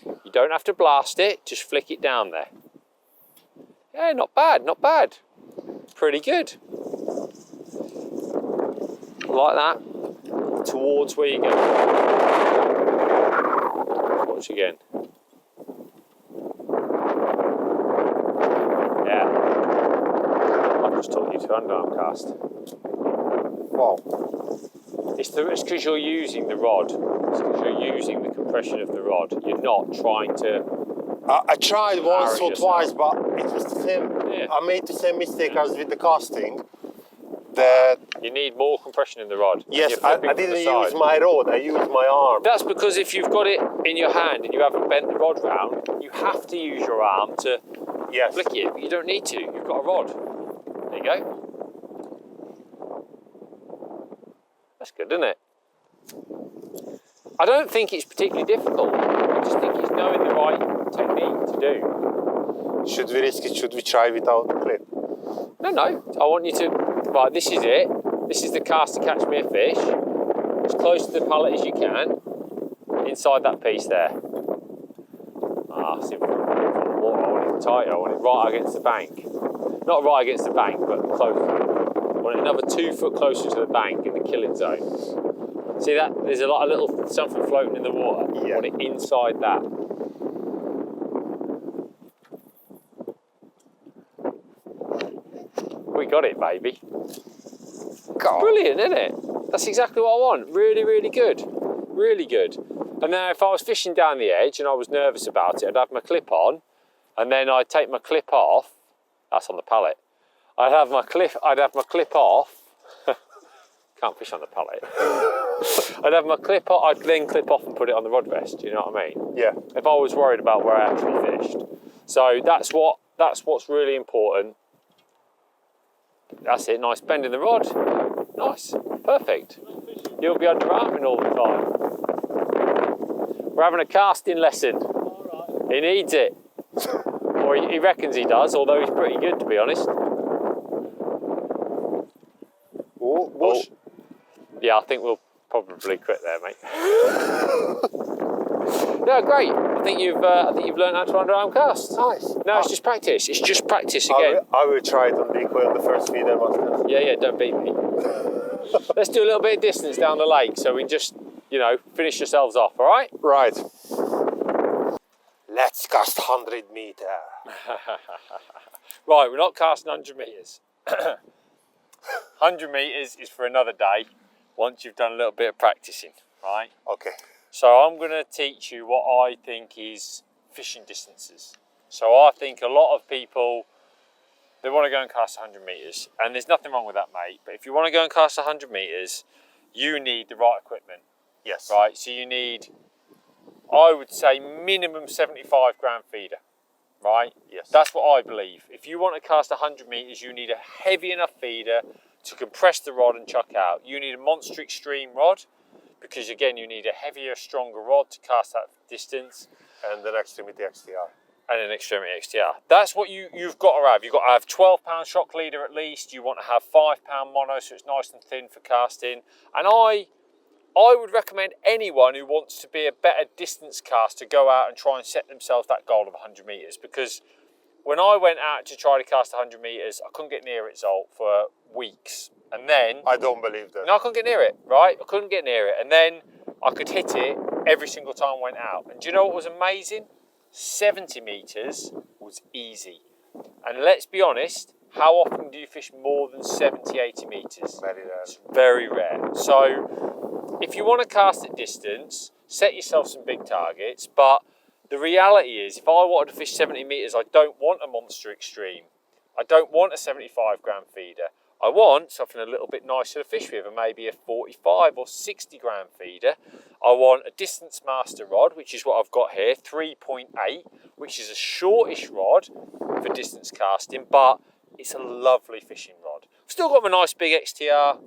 You don't have to blast it, just flick it down there. Yeah, not bad, not bad. Pretty good. Like that, towards where you go. Watch again. Yeah. I've just taught you to underarm cast. Wow. It's because you're using the rod. It's because you're using the compression of the rod. You're not trying to. I tried once or twice, but it was the same. Yeah. I made the same mistake as with the casting. That you need more compression in the rod. Yes, I didn't use my rod. I used my arm. That's because if you've got it in your hand and you haven't bent the rod round, you have to use your arm to flick it. But you don't need to. You've got a rod. There you go. That's good, isn't it? I don't think it's particularly difficult. I just think it's knowing the right technique to do. Should we risk it? Should we try without the clip? No. I want you to. Right, this is it. This is the cast to catch me a fish. As close to the pallet as you can. Inside that piece there. See, from the water, I want it tighter. I want it right against the bank. Not right against the bank, but close. I want it another 2 foot closer to the bank in the killing zone. See that? There's a little something floating in the water. Yeah. I want it inside that. We got it, baby. God. Brilliant, isn't it? That's exactly what I want. Really, really good. Really good. And now if I was fishing down the edge and I was nervous about it, I'd have my clip on, and then I'd take my clip off. That's on the pallet. I'd have my clip off. Can't fish on the pallet. I'd have my clip on, I'd then clip off and put it on the rod rest, do you know what I mean? Yeah. If I was worried about where I actually fished. So that's what's really important. That's it, nice bend in the rod. Nice, perfect. You'll be underarming all the time. We're having a casting lesson. All right. He needs it. Or he reckons he does, although he's pretty good, to be honest. Oh, bush. Yeah, I think we'll probably quit there, mate. No, great. I think you've learned how to underarm cast. Nice. No, it's just practice. It's just practice again. I will try it on decoy on the first feeder. Yeah, don't beat me. Let's do a little bit of distance down the lake so we just, finish yourselves off, all right? Right. Let's cast 100 meter. Right, we're not casting 100 metres. 100 metres is for another day once you've done a little bit of practicing, right? Okay. So I'm going to teach you what I think is fishing distances. So I think a lot of people, they want to go and cast 100 metres, and there's nothing wrong with that, mate. But if you want to go and cast 100 metres, you need the right equipment. Yes. Right, so you need, I would say, minimum 75 gram feeder. Right? Yes. That's what I believe. If you want to cast 100 metres, you need a heavy enough feeder to compress the rod and chuck out. You need a Monster Extreme rod, because again, you need a heavier, stronger rod to cast that distance. And an Extremity XTR. And an Extremity XTR. That's what you've got to have. You've got to have 12-pound shock leader at least. You want to have 5-pound mono, so it's nice and thin for casting. And I would recommend anyone who wants to be a better distance caster go out and try and set themselves that goal of 100 metres, because when I went out to try to cast 100 metres, I couldn't get near it, Zsolt, for weeks. And then... I don't believe that. No, I couldn't get near it, right? I couldn't get near it. And then I could hit it every single time I went out. And do you know what was amazing? 70 metres was easy. And let's be honest, how often do you fish more than 70, 80 metres? Very rare. It's very rare. So if you want to cast at distance, set yourself some big targets. But the reality is, if I wanted to fish 70 metres, I don't want a Monster Extreme. I don't want a 75 gram feeder. I want something a little bit nicer to fish with, and maybe a 45 or 60 gram feeder. I want a Distance Master rod, which is what I've got here, 3.8, which is a shortish rod for distance casting, but it's a lovely fishing rod. I've still got my nice big XTR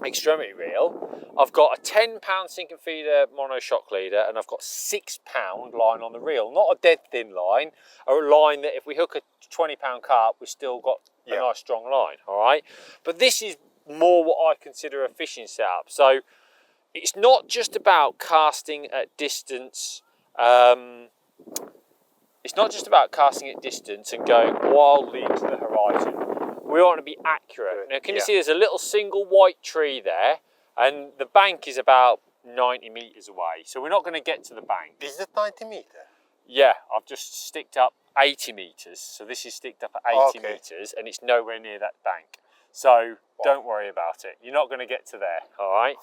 extremity reel. I've got a 10-pound sinking feeder mono shock leader, and I've got 6-pound line on the reel. Not a dead thin line, a line that if we hook a 20-pound carp, we've still got a nice strong line, all right? But this is more what I consider a fishing setup. So it's not just about casting at distance. It's not just about casting at distance and going wildly into the horizon. We want to be accurate. Now, can you see there's a little single white tree there, and the bank is about 90 metres away. So we're not going to get to the bank. Is it 90 metre? Yeah, I've just sticked up 80 metres. So this is sticked up at 80 metres, and it's nowhere near that bank. So don't worry about it. You're not going to get to there, all right?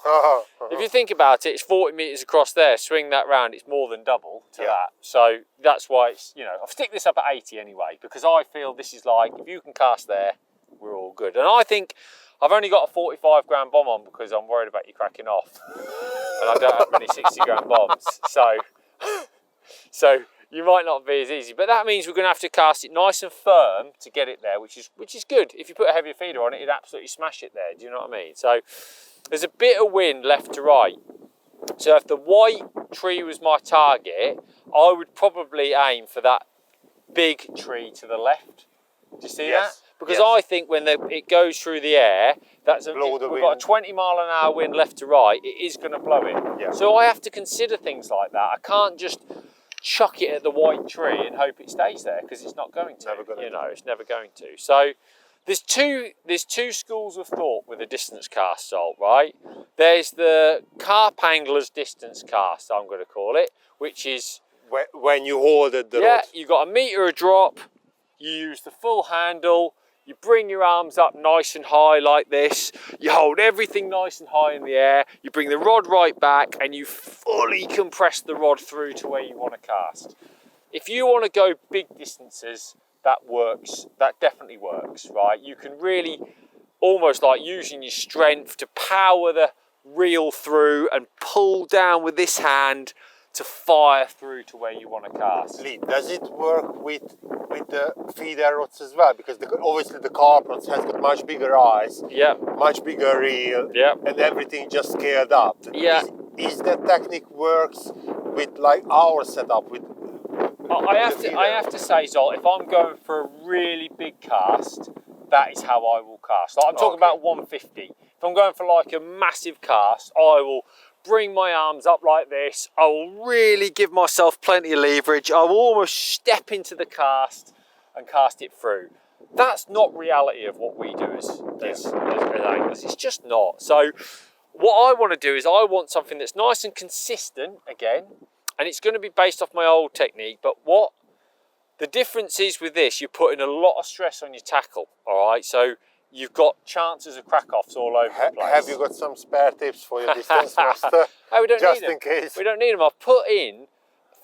If you think about it, it's 40 metres across there. Swing that round, it's more than double to that. So that's why it's, I've stick this up at 80 anyway, because I feel this is like, if you can cast there, we're all good. And I think I've only got a 45 gram bomb on because I'm worried about you cracking off. And I don't have many 60 gram bombs. So you might not be as easy, but that means we're going to have to cast it nice and firm to get it there, which is good. If you put a heavier feeder on it, it'd absolutely smash it there. Do you know what I mean? So there's a bit of wind left to right. So if the white tree was my target, I would probably aim for that big tree to the left. Do you see that? Because I think when it goes through the air, we've got a 20-mile-an-hour wind left to right, it is going to blow it. Yeah. So I have to consider things like that. I can't just chuck it at the white tree and hope it stays there, because it's not going to. It's never going to. So there's two schools of thought with a distance cast, Zsolt, right? There's the carp angler's distance cast, I'm going to call it, which is when you hold it. You've got a metre of drop. You use the full handle, you bring your arms up nice and high like this, you hold everything nice and high in the air, you bring the rod right back, and you fully compress the rod through to where you want to cast. If you want to go big distances, that works, that definitely works, right? You can really, almost like using your strength to power the reel through and pull down with this hand to fire through to where you want to cast. Lee, does it work with the feeder rods as well? Because obviously the carp rods has got much bigger eyes, much bigger reel, and everything just scaled up. Is that technique works with like our setup? I have to say, Zsolt, if I'm going for a really big cast, that is how I will cast. Like I'm talking about 150. If I'm going for like a massive cast, I will bring my arms up like this. I will really give myself plenty of leverage. I will almost step into the cast and cast it through. That's not reality of what we do as anglers. It's just not. So what I want to do is I want something that's nice and consistent again, and it's going to be based off my old technique. But what the difference is with this, you're putting a lot of stress on your tackle, all right? So you've got chances of crack-offs all over the place. Have you got some spare tips for your distance master? Oh, we don't just need them. in case. We don't need them. I've put in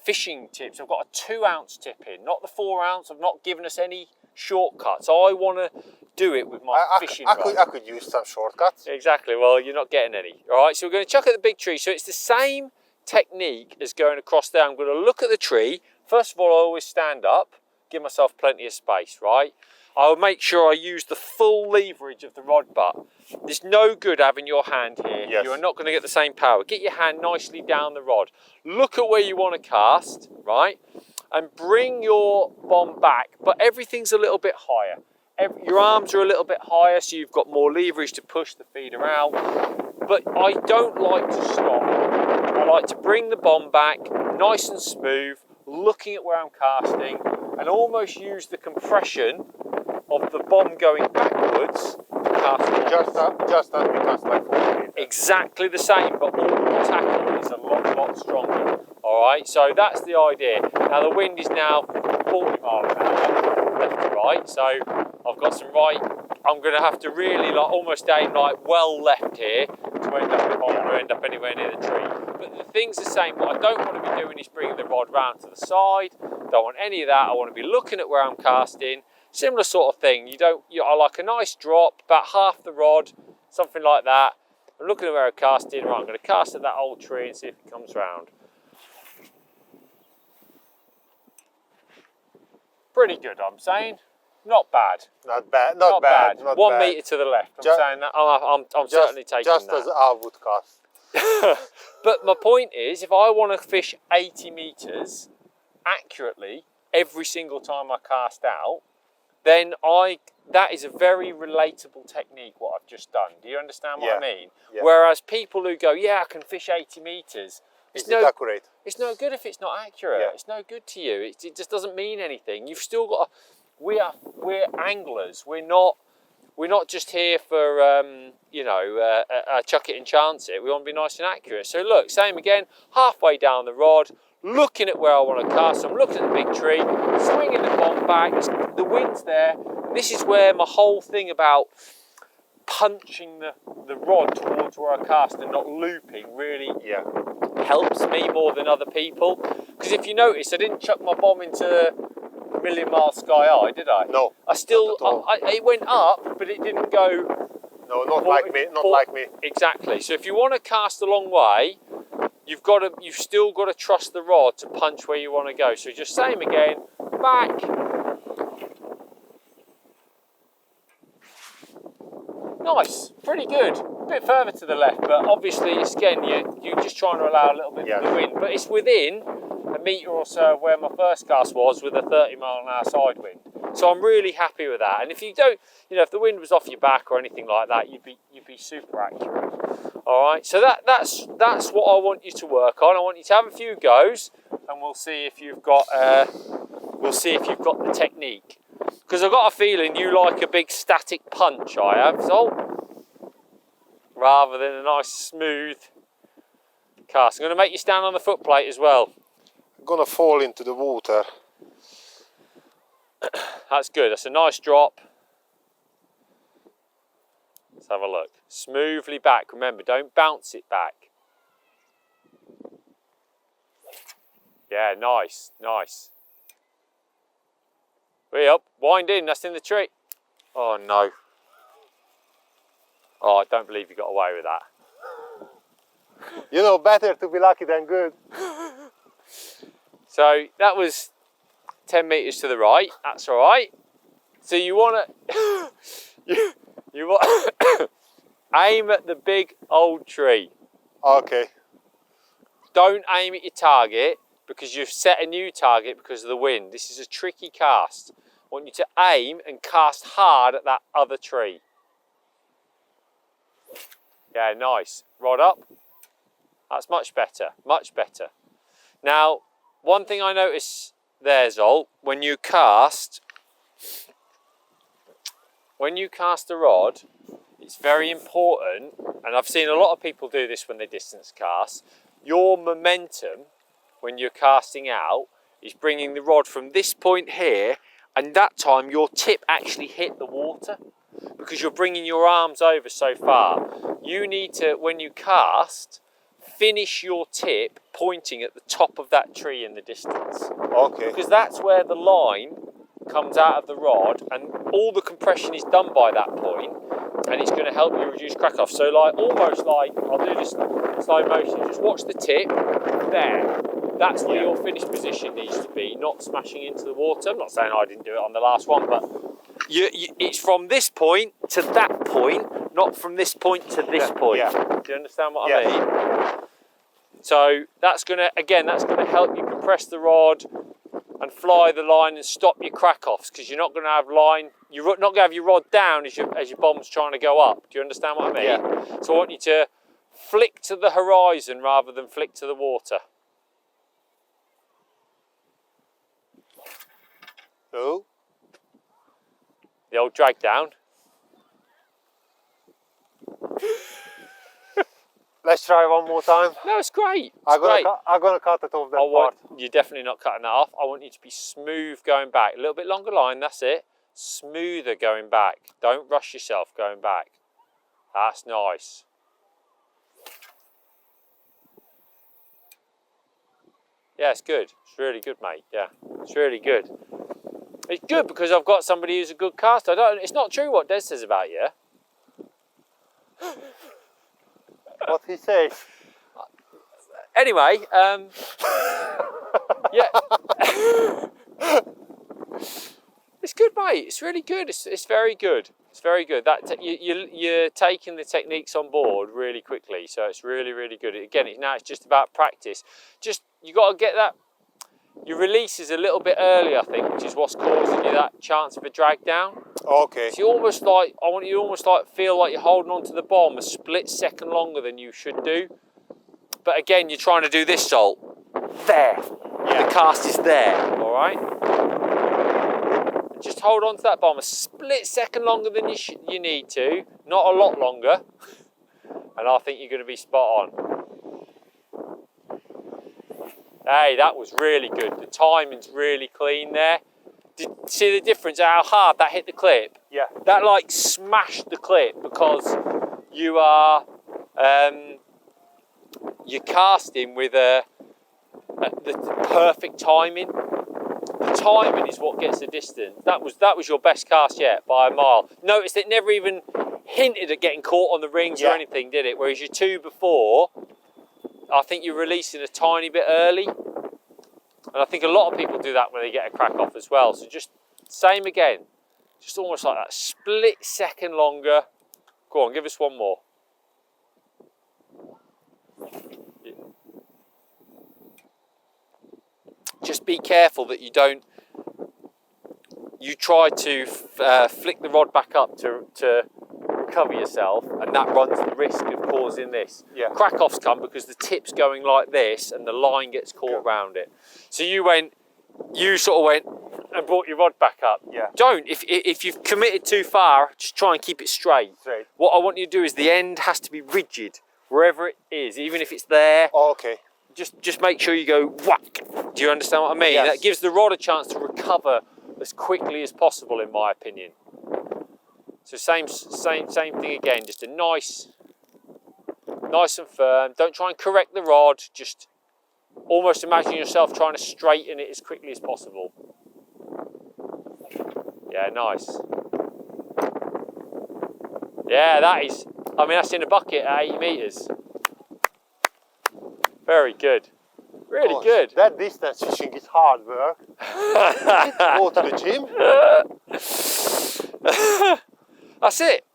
fishing tips. I've got a 2-ounce tip in, not the 4-ounce. I've not given us any shortcuts. I want to do it with my fishing rod. I could use some shortcuts. Exactly. Well, you're not getting any. All right, so we're going to chuck at the big tree. So it's the same technique as going across there. I'm going to look at the tree. First of all, I always stand up, give myself plenty of space, right? I'll make sure I use the full leverage of the rod butt. There's no good having your hand here. Yes. You're not going to get the same power. Get your hand nicely down the rod. Look at where you want to cast, right? And bring your bomb back, but everything's a little bit higher. Your arms are a little bit higher, so you've got more leverage to push the feeder out. But I don't like to stop. I like to bring the bomb back nice and smooth, looking at where I'm casting, and almost use the compression of the bomb going backwards to cast it. Just as we cast like 4 meters. Exactly the same, but all the tackle is a lot stronger. All right, so that's the idea. Now the wind is now 40 miles an hour, left to right, so I've got some right. I'm going to have to really like almost aim like well left here to end up if I want to end up anywhere near the tree. But the thing's the same. What I don't want to be doing is bringing the rod round to the side. Don't want any of that. I want to be looking at where I'm casting. Similar sort of thing. I like a nice drop, about half the rod, something like that. I'm looking at where I'm casting. Right, I'm going to cast at that old tree and see if it comes round. Pretty good, I'm saying. Not bad. Not bad. Not bad. Not 1 bad. metre to the left. I'm saying that. I'm certainly taking just that. Just as I would cast. But my point is, if I want to fish 80 metres accurately every single time I cast out, then that is a very relatable technique, what I've just done. Do you understand what I mean? Yeah. Whereas people who go, yeah, I can fish 80 metres. Is it accurate? It's no good if it's not accurate. Yeah. It's no good to you. It just doesn't mean anything. You've still got we're anglers. We're not just here for chuck it and chance it. We want to be nice and accurate. So look, same again, halfway down the rod, looking at where I want to cast. I'm looking at the big tree, swinging the bomb back. The wind's there. This is where my whole thing about punching the rod towards where I cast and not looping really helps me more than other people. Because if you notice, I didn't chuck my bomb into a million mile sky high, did I? No. It went up, but it didn't go. No, not like me. Not like me. Exactly. So if you want to cast a long way, you've still got to trust the rod to punch where you want to go. So just same again, back. Nice, pretty good. A bit further to the left, but obviously it's again you're just trying to allow a little bit of the wind. But it's within a metre or so of where my first cast was with a 30 mile an hour side wind. So I'm really happy with that. And if you don't, if the wind was off your back or anything like that, you'd be super accurate. All right. So that's what I want you to work on. I want you to have a few goes, and we'll see if you've got the technique. Because I've got a feeling you like a big static punch, I have, Zsolt, rather than a nice smooth cast. I'm going to make you stand on the foot plate as well. I'm going to fall into the water. That's good. That's a nice drop. Let's have a look. Smoothly back. Remember, don't bounce it back. Yeah, nice, nice. Way up, wind in, that's in the tree. Oh no. Oh, I don't believe you got away with that. Better to be lucky than good. So that was 10 metres to the right, that's all right. So you want to, you want aim at the big old tree. Okay. Don't aim at your target because you've set a new target because of the wind. This is a tricky cast. I want you to aim and cast hard at that other tree. Yeah, nice. Rod up. That's much better, much better. Now, one thing I notice there, Zsolt, when you cast the rod, it's very important, and I've seen a lot of people do this when they distance cast, your momentum when you're casting out is bringing the rod from this point here, and that time your tip actually hit the water because you're bringing your arms over so far. You need to, when you cast, finish your tip pointing at the top of that tree in the distance. Okay. Because that's where the line comes out of the rod and all the compression is done by that point, and it's going to help you reduce crack off. So like, almost like, I'll do this slow motion, just watch the tip there. That's where your finish position needs to be, not smashing into the water. I'm not saying I didn't do it on the last one, but it's from this point to that point, not from this point to this point. Yeah. Do you understand what I mean? So that's going to help you compress the rod and fly the line and stop your crack offs, because you're not going to have you're not going to have your rod down as your bomb's trying to go up. Do you understand what I mean? Yeah. So I want you to flick to the horizon rather than flick to the water. So, the old drag down. let's try one more time. No, it's great. I'm gonna cut it off that part. You're definitely not cutting that off. I want you to be smooth going back. A little bit longer line, that's it. Smoother going back. Don't rush yourself going back. That's nice. Yeah, it's good. It's really good, mate. Yeah, it's really good. It's good because I've got somebody who's a good caster. It's not true what Des says about you. What he says. Anyway, yeah. It's good, mate. It's really good. It's very good. It's very good. You're taking the techniques on board really quickly, so it's really, really good. Again, now it's just about practice. You got to get that. Your release is a little bit early, I think, which is what's causing you that chance of a drag down. Okay. So I want you to almost like feel like you're holding onto the bomb a split second longer than you should do. But again, you're trying to do this, Zsolt. There. Yeah. The cast is there, all right? Just hold on to that bomb a split second longer than you need to, not a lot longer. And I think you're going to be spot on. Hey, that was really good. The timing's really clean there. Did you see the difference, how hard that hit the clip? Yeah. That like smashed the clip because you are you're casting with the perfect timing. The timing is what gets the distance. That was your best cast yet by a mile. Notice it never even hinted at getting caught on the rings or anything, did it? Whereas your two before, I think you're releasing a tiny bit early. And I think a lot of people do that when they get a crack off as well. So just same again. Just almost like that split second longer. Go on, give us one more. Just be careful that you try to flick the rod back up to recover yourself, and that runs the risk of causing this. Yeah. Crack-offs come because the tip's going like this and the line gets caught around it. So you sort of went and brought your rod back up. Yeah. Don't, if you've committed too far, just try and keep it straight. What I want you to do is the end has to be rigid, wherever it is, even if it's there. Oh, okay. Just make sure you go whack. Do you understand what I mean? Yes. That gives the rod a chance to recover as quickly as possible, in my opinion. So same thing again. Just a nice and firm. Don't try and correct the rod. Just almost imagine yourself trying to straighten it as quickly as possible. Yeah, nice. Yeah, that's in a bucket at 80 metres. Very good. Really good. That distance fishing is hard work. Go to the gym. That's it.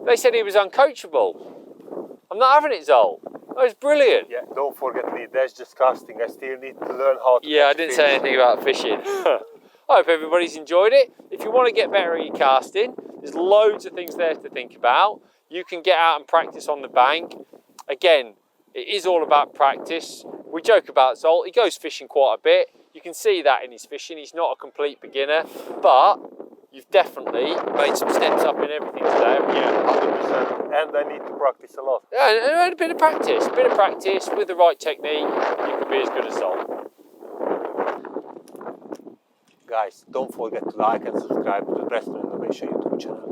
They said he was uncoachable. I'm not having it, Zsolt. That was brilliant. Yeah, don't forget me. That's disgusting. I still need to learn how to I didn't say anything about fishing. I hope everybody's enjoyed it. If you want to get better at your casting, there's loads of things there to think about. You can get out and practice on the bank. Again, It is all about practice. We joke about Zsolt, he goes fishing quite a bit. You can see that in his fishing, he's not a complete beginner, but you've definitely made some steps up in everything today, haven't you? Yeah, 100%. And I need to practice a lot. Yeah, and a bit of practice with the right technique, you can be as good as Zsolt. Guys, don't forget to like and subscribe to the Preston Innovation YouTube channel.